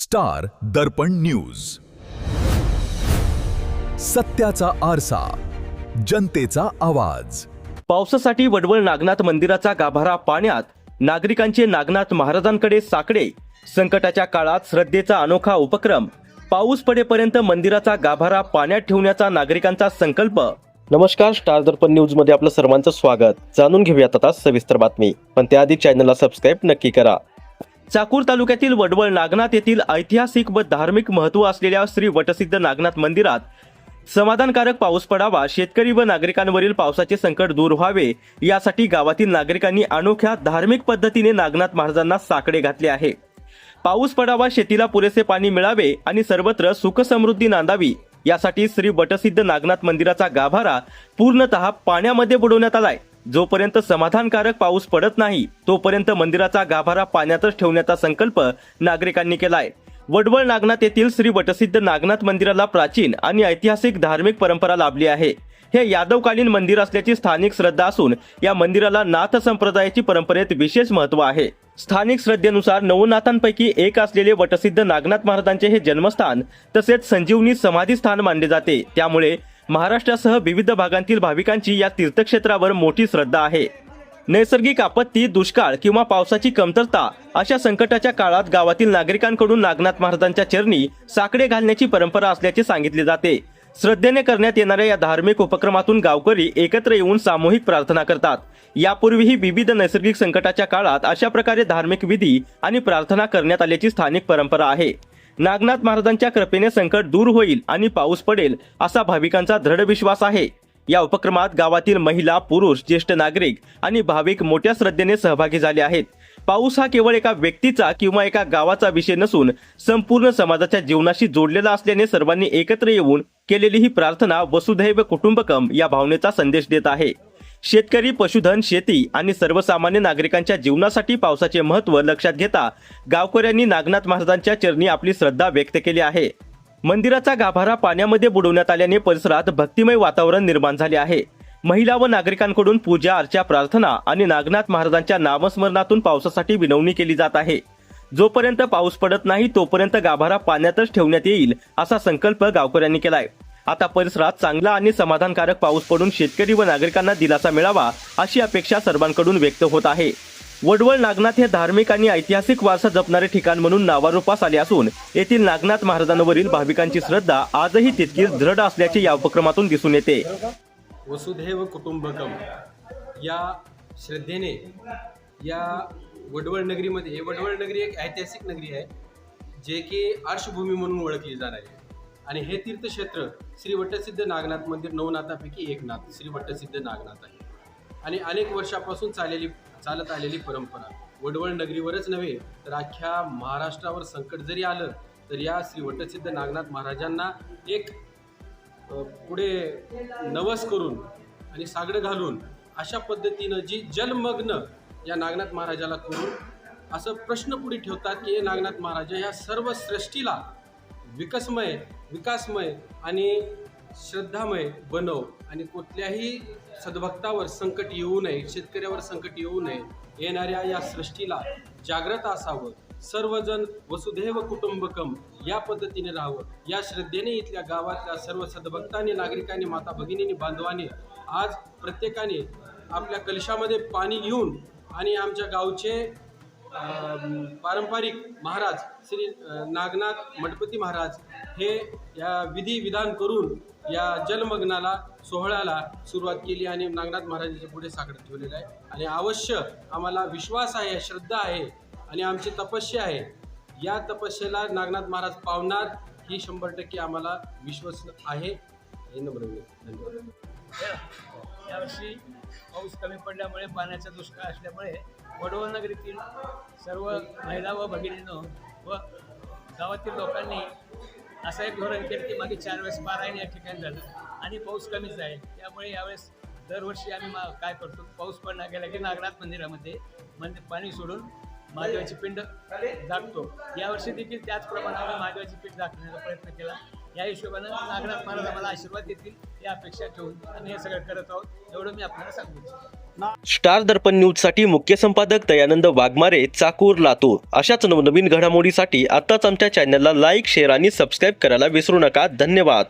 Star दर्पण news, सत्याचा आरसा, जनतेचा आवाज। पावसासाठी वडवळ नागनाथ मंदिराचा गाभारा पाण्यात, नागरिकांचे नागनाथ महाराजांकडे साकडे। संकटाच्या काळात श्रद्धेचा अनोखा उपक्रम, पाऊस पडेपर्यंत मंदिराचा गाभारा पाण्यात ठेवण्याचा नागरिकांचा संकल्प। नमस्कार, स्टार दर्पण न्यूज मध्ये आपलं सर्वांचं स्वागत। जाणून घेऊयात आता सविस्तर बातमी, पण त्याआधी चॅनलला सबस्क्राइब नक्की करा। चाकूर तालुक्यातील वडवळ नागनाथ येथील ऐतिहासिक व धार्मिक महत्त्व असलेल्या श्री वटसिद्ध नागनाथ मंदिरात समाधानकारक पाऊस पडावा, शेतकरी व नागरिकांवरील पावसाचे संकट दूर व्हावे यासाठी गावातील नागरिकांनी अनोख्या धार्मिक पद्धतीने नागनाथ महाराजांना साकडे घातले आहे। पाऊस पडावा, शेतीला पुरेसे पाणी मिळावे आणि सर्वत्र सुख समृद्धी नांदावी यासाठी श्री वटसिद्ध नागनाथ मंदिराचा गाभारा पूर्णतः पाण्यामध्ये बुडवण्यात आलाय। जोपर्यंत समाधानकारक पाऊस पडत नाही तोपर्यंत मंदिराचा गाभारा पाण्यातच ठेवण्याचा संकल्प नागरिकांनी केलाय। वडवळ नागनाथ येथील श्री वटसिद्ध नागनाथ मंदिराला प्राचीन आणि ऐतिहासिक धार्मिक परंपरा लाभली आहे। हे यादवकालीन मंदिर असल्याची स्थानिक श्रद्धा असून या मंदिराला नाथ संप्रदायाची परंपरेत विशेष महत्त्व आहे। स्थानिक श्रद्धेनुसार नवनाथांपैकी एक असलेले वटसिद्ध नागनाथ महाराजांचे हे जन्मस्थान तसेच संजीवनी समाधी स्थान मानले जाते। त्यामुळे महाराष्ट्रासह विविध भागांतील भाविकांची या तीर्थक्षेत्रावर मोठी श्रद्धा आहे। नैसर्गिक आपत्ती, दुष्काळ किंवा पावसाची कमतरता अशा संकटाच्या काळात गावातील नागरिकांकडून नागनाथ महाराजांच्या चरणी साकडे घालण्याची परंपरा असल्याचे सांगितले जाते। श्रद्धेने करण्यात येणाऱ्या या धार्मिक उपक्रमातून गावकरी एकत्र येऊन सामूहिक प्रार्थना करतात। यापूर्वीही विविध नैसर्गिक संकटाच्या काळात अशा प्रकारे धार्मिक विधी आणि प्रार्थना करण्यात आल्याची स्थानिक परंपरा आहे। नागनाथ महाराजांच्या कृपेने संकट दूर होईल आणि पाऊस पडेल असा भाविकांचा दृढ विश्वास आहे। या उपक्रमात गावातील महिला, पुरुष, ज्येष्ठ नागरिक आणि भाविक मोठ्या श्रद्धेने सहभागी झाले आहेत। पाऊस हा केवळ एका व्यक्तीचा किंवा एका गावाचा विषय नसून संपूर्ण समाजाच्या जीवनाशी जोडलेला असल्याने सर्वांनी एकत्र येऊन केलेली ही प्रार्थना वसुधैव कुटुंबकम या भावनेचा संदेश देत आहे। शेतकरी, पशुधन, शेती आणि सर्वसामान्य नागरिकांच्या जीवनासाठी पावसाचे महत्त्व लक्षात घेता गावकऱ्यांनी नागनाथ महाराजांच्या चरणी आपली श्रद्धा व्यक्त केली आहे। मंदिराचा गाभारा पाण्यामध्ये बुडवण्यात आल्याने परिसरात भक्तिमय वातावरण निर्माण झाले आहे। महिला व नागरिकांकडून पूजा अर्चा, प्रार्थना आणि नागनाथ महाराजांच्या नामस्मरणातून पावसासाठी विनवणी केली जात आहे। जोपर्यंत पाऊस पडत नाही तोपर्यंत गाभारा पाण्यातच ठेवण्यात येईल असा संकल्प गावकऱ्यांनी केलाय। आता परिसरात चांगला आणि समाधानकारक पाऊस पडून शेतकरी व नागरिकांना दिलासा मिळावा अशी अपेक्षा सर्वांकडून व्यक्त होत आहे। वडवळ नागनाथ हे धार्मिक आणि ऐतिहासिक वारसा जपणारे ठिकाण म्हणून नावारूपास आले असून येथील नागनाथ महाराजांवरील भाविकांची श्रद्धा आजही तितकीच दृढ असल्याचे या उपक्रमातून दिसून येते। वसुधैव कुटुंबकम या श्रद्धेने या वडवळ नगरीमध्ये, हे वडवळ नगरी एक ऐतिहासिक नगरी आहे जे की आर्षभूमी म्हणून ओळखली जाणार आहे। आणि हे तीर्थक्षेत्र श्री वटसिद्ध नागनाथ मंदिर नवनाथापैकी एक नाथ श्री वटसिद्ध नागनाथ आहे। आणि अनेक वर्षापासून चालत आलेली परंपरा वडवळ नगरीवरच नव्हे तर अख्ख्या महाराष्ट्रावर संकट जरी आलं तर या श्री वटसिद्ध नागनाथ महाराजांना एक पुढे नवस करून आणि सागडं घालून अशा पद्धतीनं जी जलमग्न या नागनाथ महाराजाला करून असं प्रश्न पुढे ठेवतात की हे नागनाथ महाराजा या सर्व सृष्टीला विकासमय आणि श्रद्धामय बनव आणि कुठल्याही सद्भक्तावर संकट येऊ नये, शेतकऱ्यावर संकट येऊ नये, येणाऱ्या या सृष्टीला जागृत असावं, सर्वजण वसुधैव कुटुंबकम या पद्धतीने राहावं या श्रद्धेने इथल्या गावातल्या सर्व सद्भक्तांनी, नागरिकांनी, माता भगिनींनी, बांधवांनी आज प्रत्येकाने आपल्या कलशामध्ये पाणी घेऊन आणि आमच्या गावचे पारंपरिक महाराज श्री नागनाथ मठपती महाराज हे या विधान करून या जलमग्नाला सोहळ्याला सुरुवात केली आणि नागनाथ महाराजांच्या पुढे साकडं ठेवलेलं आहे। आणि अवश्य आम्हाला विश्वास आहे, श्रद्धा आहे आणि आमची तपस्या आहे, या तपस्येला नागनाथ महाराज पावणार ही 100% आम्हाला विश्वास आहे। धन्यवाद। यावर्षी पाऊस कमी पडल्यामुळे, पाण्याचा दुष्काळ असल्यामुळे वडवळ नगरीतील सर्व महिला व भगिनींनो व गावातील लोकांनी असं एक धोरण केलं की मागे 4 वेळेस पारायण या ठिकाणी झालं आणि पाऊस कमीच आहे। त्यामुळे यावेळेस दरवर्षी आम्ही काय करतो, पाऊस पडला गेला की नागनाथ मंदिरामध्ये पाणी सोडून महादेवाची पिंड झाकतो। यावर्षी देखील त्याचप्रमाणे आम्ही महादेवाची पिंड झाकण्याचा प्रयत्न केला। या हिशोबानं नागनाथ महाराज आम्हाला आशीर्वाद देतील या अपेक्षा ठेवून आम्ही हे सगळं करत आहोत, एवढं मी आपल्याला सांगू इच्छितो। स्टार दर्पण न्यूज साठी मुख्य संपादक दयानंद वाघमारे, चाकूर, लातूर. अशाच नवनवीन घडामोडीसाठी आताच आमच्या चॅनलला लाईक, शेअर आणि सबस्क्राईब करायला विसरू नका. धन्यवाद.